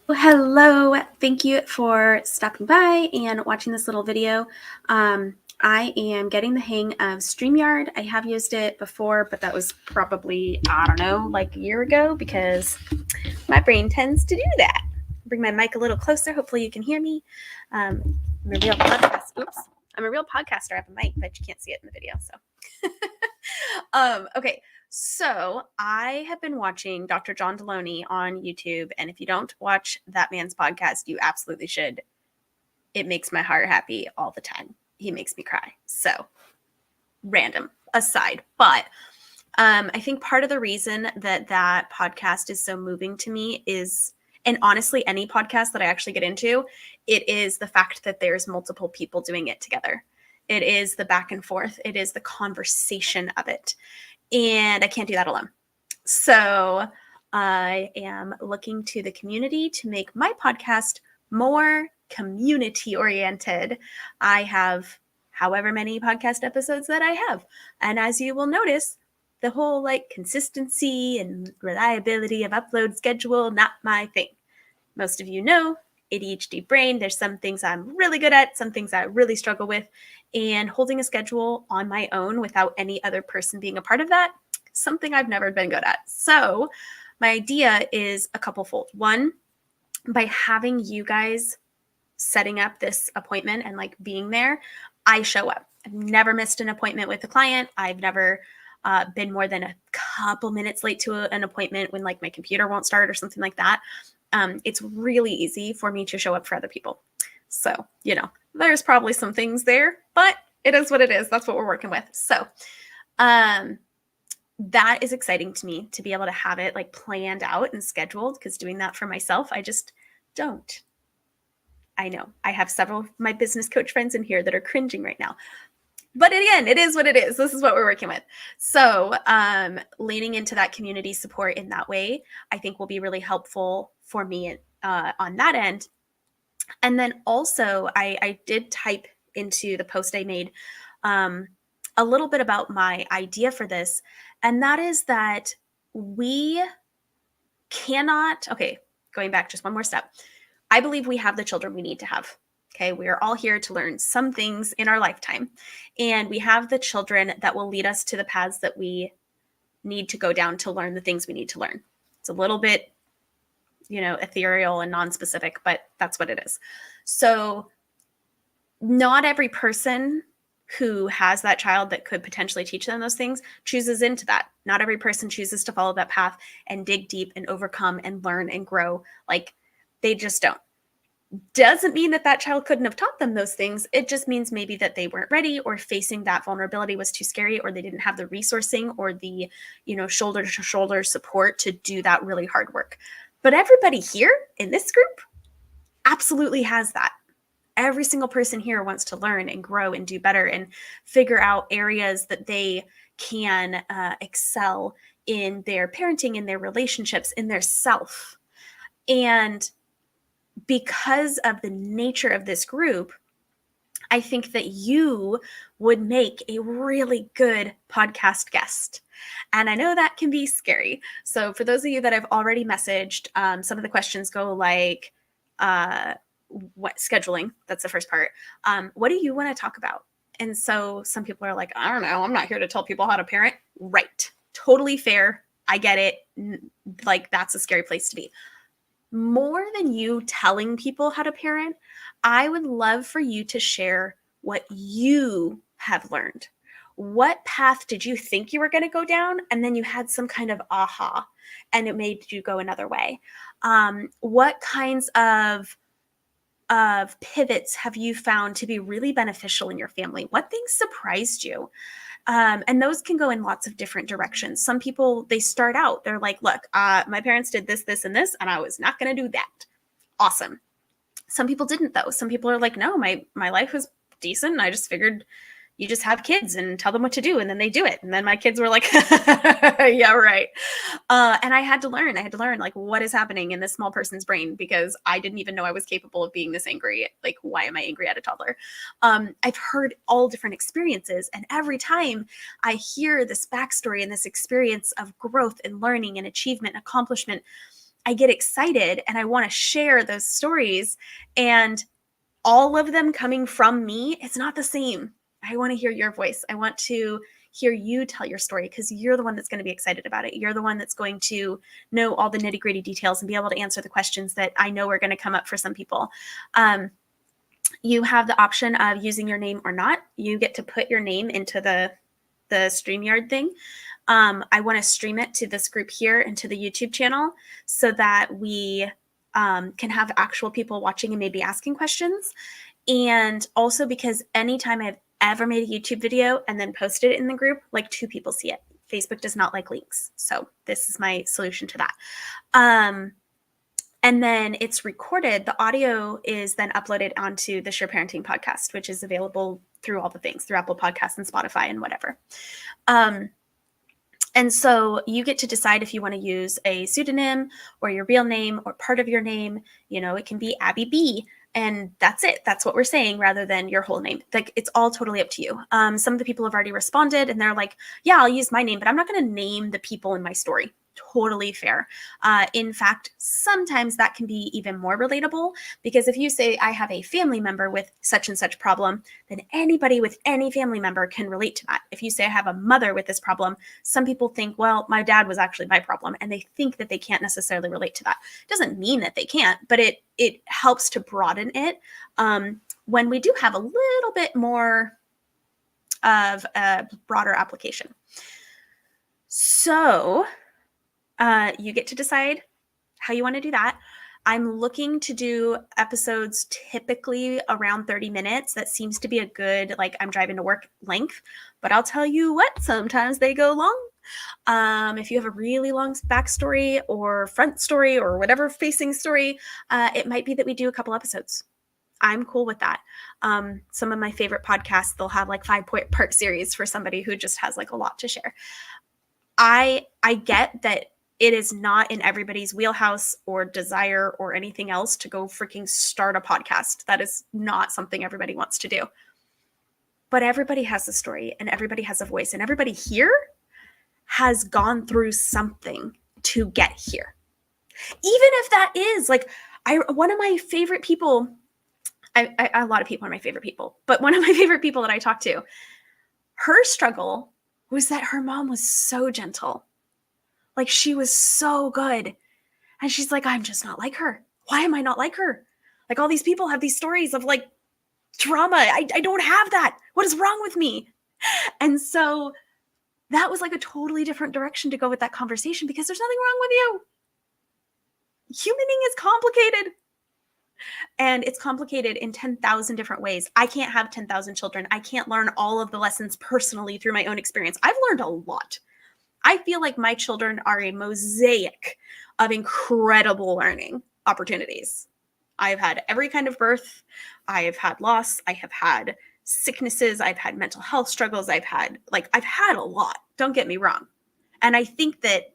Hello, thank you for stopping by and watching this little video. I am getting the hang of StreamYard. I have used it before, but that was probably, I don't know, like a year ago because my brain tends to do that. Bring my mic a little closer. Hopefully you can hear me. I'm a real podcast. Oops. I'm a real podcaster. I have a mic, but you can't see it in the video. Okay. So I have been watching Dr. John Deloney on YouTube, and if you don't watch that man's podcast, you absolutely should. It makes my heart happy all the time. He makes me cry. So random aside, but I think part of the reason that podcast is so moving to me is, and honestly, any podcast that I actually get into, it is the fact that there's multiple people doing it together. It is the back and forth. It is the conversation of it. And I can't do that alone. So I am looking to the community to make my podcast more community oriented. I have however many podcast episodes that I have. And as you will notice, the whole consistency and reliability of upload schedule, not my thing. Most of you know, ADHD brain, there's some things I'm really good at, some things I really struggle with, and holding a schedule on my own without any other person being a part of that, something I've never been good at. So my idea is a couple fold. One, by having you guys setting up this appointment and being there, I show up. I've never missed an appointment with a client. I've never been more than a couple minutes late to an appointment when my computer won't start or something like that. It's really easy for me to show up for other people. So, there's probably some things there, but it is what it is. That's what we're working with. So, that is exciting to me to be able to have it planned out and scheduled, because doing that for myself, I just don't. I know I have several of my business coach friends in here that are cringing right now. But again, it is what it is. This is what we're working with. So leaning into that community support in that way, I think will be really helpful for me on that end. And then also, I did type into the post I made a little bit about my idea for this. And that is that we cannot, okay, going back just one more step. I believe we have the children we need to have. Okay, we are all here to learn some things in our lifetime, and we have the children that will lead us to the paths that we need to go down to learn the things we need to learn. It's a little bit, ethereal and non-specific, but that's what it is. So not every person who has that child that could potentially teach them those things chooses into that. Not every person chooses to follow that path and dig deep and overcome and learn and grow. They just don't. Doesn't mean that child couldn't have taught them those things. It just means maybe that they weren't ready, or facing that vulnerability was too scary, or they didn't have the resourcing or the, shoulder to shoulder support to do that really hard work. But everybody here in this group absolutely has that. Every single person here wants to learn and grow and do better and figure out areas that they can excel in their parenting, in their relationships, in their self. And because of the nature of this group, I think that you would make a really good podcast guest. And I know that can be scary. So for those of you that I've already messaged, some of the questions go like, what scheduling? That's the first part. What do you want to talk about? And so some people are like, I don't know, I'm not here to tell people how to parent. Right. Totally fair. I get it. That's a scary place to be. More than you telling people how to parent, I would love for you to share what you have learned. What path did you think you were going to go down? And then you had some kind of aha and it made you go another way. What kinds of pivots have you found to be really beneficial in your family? What things surprised you? And those can go in lots of different directions. Some people, they start out, they're like, look, my parents did this, this, and this, and I was not going to do that. Awesome. Some people didn't though. Some people are like, no, my life was decent. And I just figured you just have kids and tell them what to do, and then they do it. And then my kids were like, yeah, right. And I had to learn what is happening in this small person's brain, because I didn't even know I was capable of being this angry. Why am I angry at a toddler? I've heard all different experiences. And every time I hear this backstory and this experience of growth and learning and achievement and accomplishment, I get excited and I want to share those stories, and all of them coming from me, it's not the same. I want to hear your voice. I want to hear you tell your story because you're the one that's going to be excited about it. You're the one that's going to know all the nitty gritty details and be able to answer the questions that I know are going to come up for some people. You have the option of using your name or not. You get to put your name into the StreamYard thing. I want to stream it to this group here and to the YouTube channel so that we can have actual people watching and maybe asking questions. And also because anytime I've ever made a YouTube video and then posted it in the group, like 2 people see it. Facebook does not like links. So this is my solution to that. And then it's recorded. The audio is then uploaded onto the Sure Parenting podcast, which is available through all the things, through Apple Podcasts and Spotify and whatever. And so you get to decide if you want to use a pseudonym or your real name or part of your name. You know, it can be Abby B, and that's it. That's what we're saying rather than your whole name. Like, it's all totally up to you. Some of the people have already responded and they're like, yeah, I'll use my name, but I'm not going to name the people in my story. Totally fair. In fact, sometimes that can be even more relatable because if you say I have a family member with such and such problem, then anybody with any family member can relate to that. If you say I have a mother with this problem, some people think, well, my dad was actually my problem, and they think that they can't necessarily relate to that. It doesn't mean that they can't, but it helps to broaden it when we do have a little bit more of a broader application. So you get to decide how you want to do that. I'm looking to do episodes typically around 30 minutes. That seems to be a good, like, I'm driving to work length, but I'll tell you what, sometimes they go long. If you have a really long backstory or front story or whatever facing story, it might be that we do a couple episodes. I'm cool with that. Some of my favorite podcasts, they'll have like 5-part series for somebody who just has like a lot to share. I get that it is not in everybody's wheelhouse or desire or anything else to go freaking start a podcast. That is not something everybody wants to do. But everybody has a story and everybody has a voice, and everybody here has gone through something to get here. Even if that is like, one of my favorite people, a lot of people are my favorite people, but one of my favorite people that I talk to, her struggle was that her mom was so gentle. Like, she was so good. And she's like, I'm just not like her. Why am I not like her? Like, all these people have these stories of like trauma. I don't have that. What is wrong with me? And so that was like a totally different direction to go with that conversation because there's nothing wrong with you. Humaning is complicated. And it's complicated in 10,000 different ways. I can't have 10,000 children. I can't learn all of the lessons personally through my own experience. I've learned a lot. I feel like my children are a mosaic of incredible learning opportunities. I've had every kind of birth. I have had loss. I have had sicknesses. I've had mental health struggles. I've had a lot. Don't get me wrong. And I think that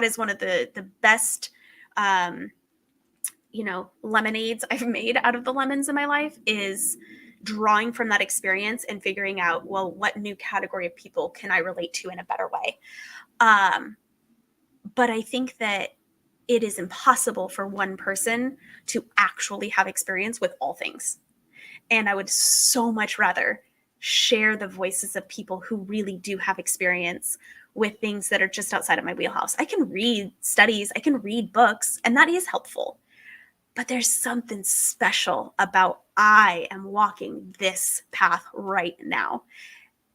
is one of the best, lemonades I've made out of the lemons in my life is drawing from that experience and figuring out, well, what new category of people can I relate to in a better way? But I think that it is impossible for one person to actually have experience with all things. And I would so much rather share the voices of people who really do have experience with things that are just outside of my wheelhouse. I can read studies, I can read books, and that is helpful. But there's something special about I am walking this path right now.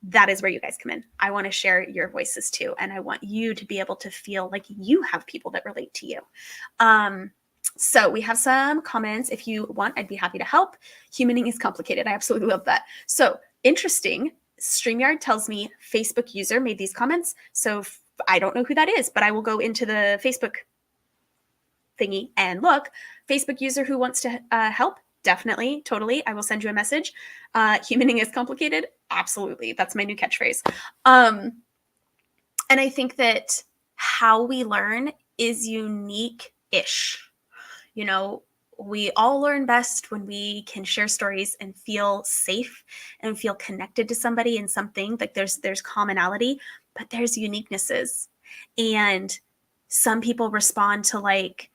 That is where you guys come in. I want to share your voices too. And I want you to be able to feel like you have people that relate to you. So we have some comments. If you want, I'd be happy to help. Humaning is complicated. I absolutely love that. So interesting. StreamYard tells me Facebook user made these comments. So I don't know who that is, but I will go into the Facebook thingy and look. Facebook user who wants to help, definitely, totally. I will send you a message. Humaning is complicated. Absolutely. That's my new catchphrase. And I think that how we learn is unique-ish. You know, we all learn best when we can share stories and feel safe and feel connected to somebody and something. Like there's commonality, but there's uniquenesses. And some people respond to like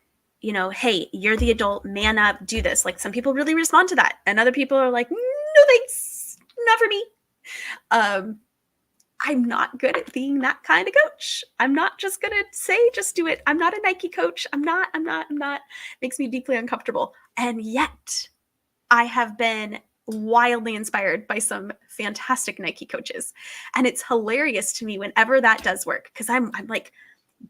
hey, you're the adult, man up, do this. Like some people really respond to that. And other people are like, no, thanks, not for me. I'm not good at being that kind of coach. I'm not just going to say, just do it. I'm not a Nike coach. I'm not. Makes me deeply uncomfortable. And yet I have been wildly inspired by some fantastic Nike coaches. And it's hilarious to me whenever that does work, because I'm like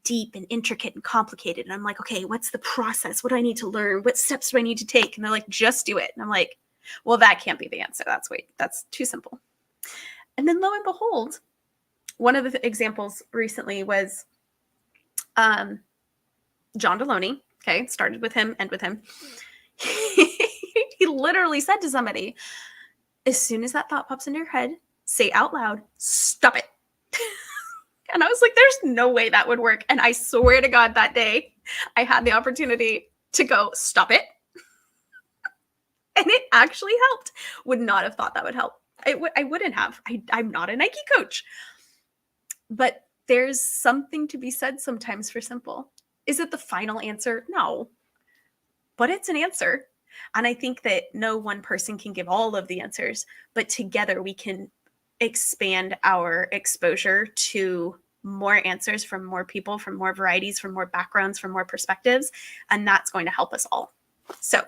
deep and intricate and complicated. And I'm like, okay, what's the process? What do I need to learn? What steps do I need to take? And they're like, just do it. And I'm like, well, that can't be the answer. That's too simple. And then lo and behold, one of the examples recently was John Deloney. Okay, started with him, end with him. He literally said to somebody, as soon as that thought pops into your head, say out loud, stop it. And I was like, there's no way that would work. And I swear to God, that day I had the opportunity to go, stop it. And it actually helped. Would not have thought that would help. I wouldn't have. I'm not a Nike coach. But there's something to be said sometimes for simple. Is it the final answer? No. But it's an answer. And I think that no one person can give all of the answers, but together we can expand our exposure to more answers from more people, from more varieties, from more backgrounds, from more perspectives. And that's going to help us all. So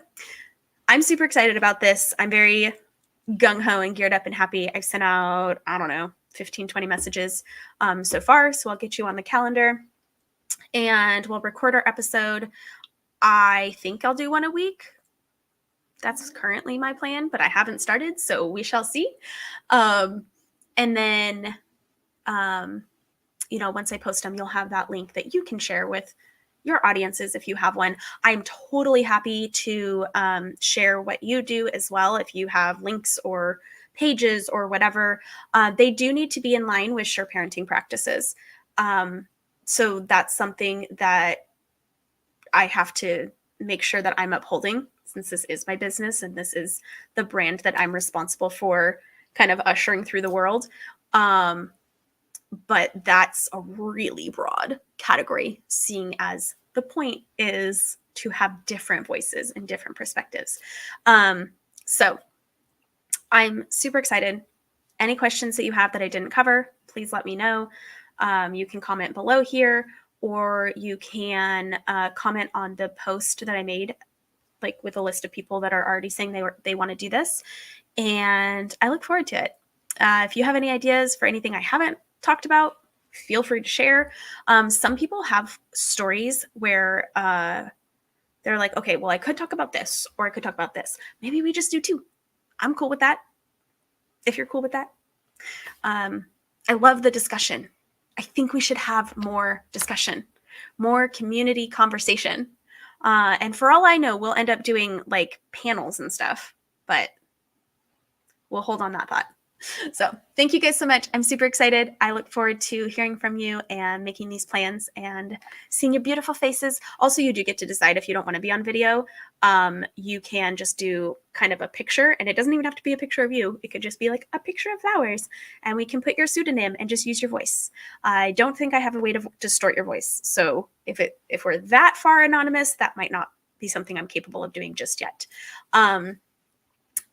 I'm super excited about this. I'm very gung-ho and geared up and happy. I've sent out, 15, 20 messages so far. So I'll get you on the calendar and we'll record our episode. I think I'll do one a week. That's currently my plan, but I haven't started, so we shall see. And then, once I post them, you'll have that link that you can share with your audiences if you have one. I'm totally happy to share what you do as well. If you have links or pages or whatever, they do need to be in line with Sure Parenting practices. So that's something that I have to make sure that I'm upholding, since this is my business and this is the brand that I'm responsible for kind of ushering through the world. But that's a really broad category, seeing as the point is to have different voices and different perspectives. So I'm super excited. Any questions that you have that I didn't cover, please let me know. You can comment below here, or you can comment on the post that I made, like with a list of people that are already saying they want to do this. And I look forward to it. If you have any ideas for anything I haven't talked about, feel free to share. Some people have stories where they're like, okay, well, I could talk about this, or I could talk about this. Maybe we just do two. I'm cool with that. If you're cool with that. I love the discussion. I think we should have more discussion, more community conversation. And for all I know, we'll end up doing like panels and stuff, but we'll hold on that thought. So thank you guys so much. I'm super excited. I look forward to hearing from you and making these plans and seeing your beautiful faces. Also, you do get to decide if you don't want to be on video. You can just do kind of a picture, and it doesn't even have to be a picture of you. It could just be like a picture of flowers, and we can put your pseudonym and just use your voice. I don't think I have a way to distort your voice. So if we're that far anonymous, that might not be something I'm capable of doing just yet.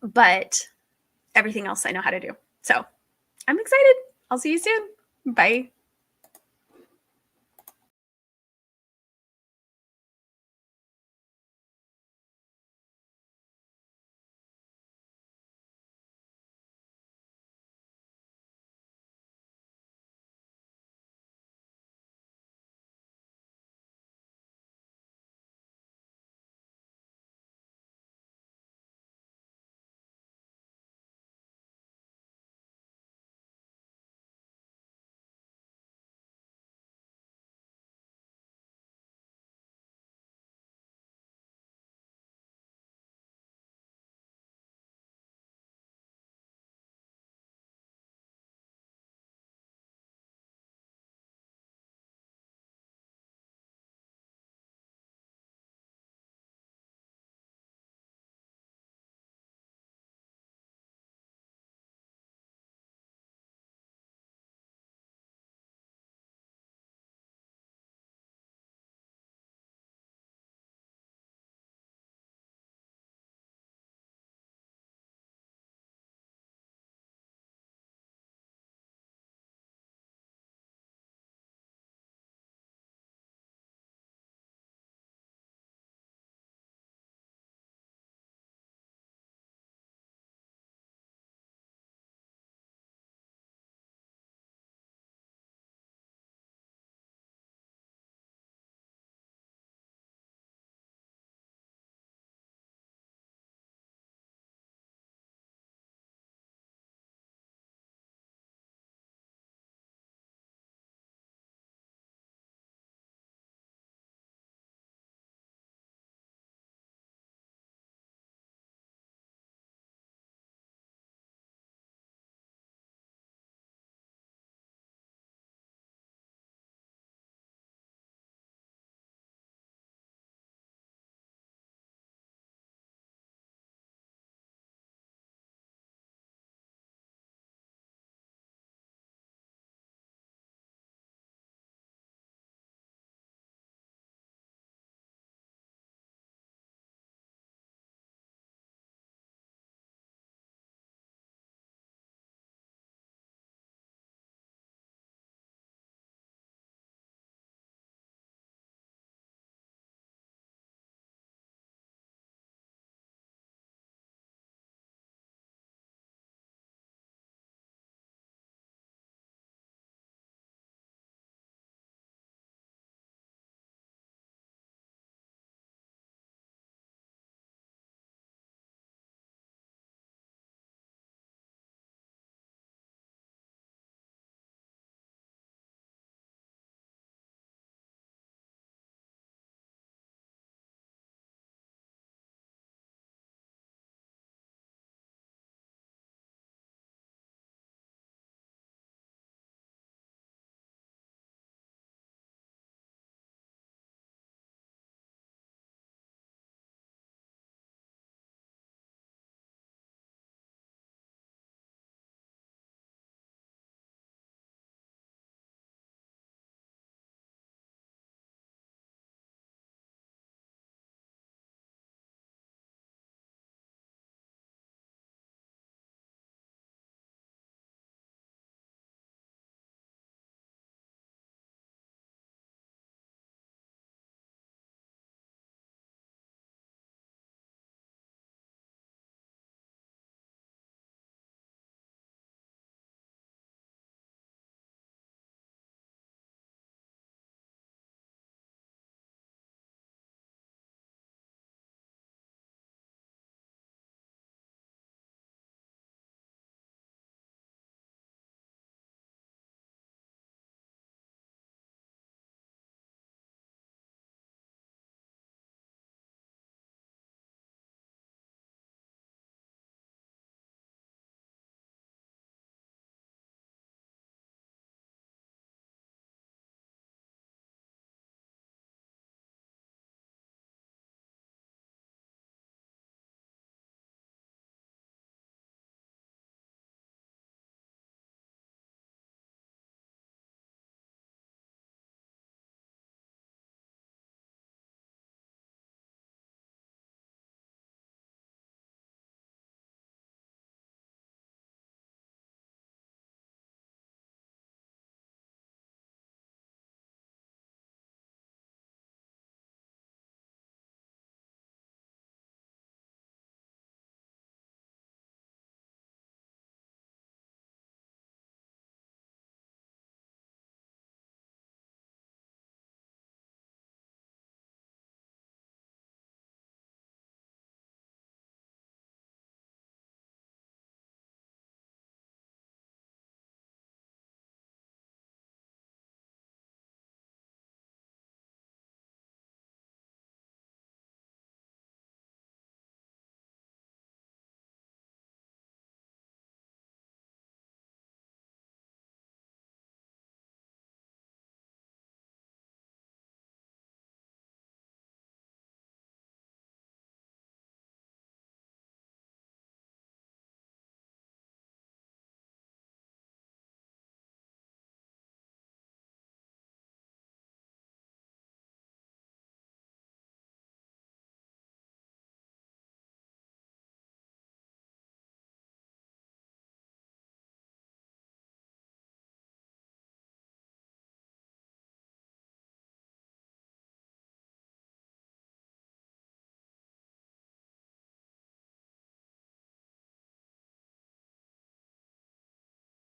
But everything else I know how to do. So I'm excited. I'll see you soon. Bye.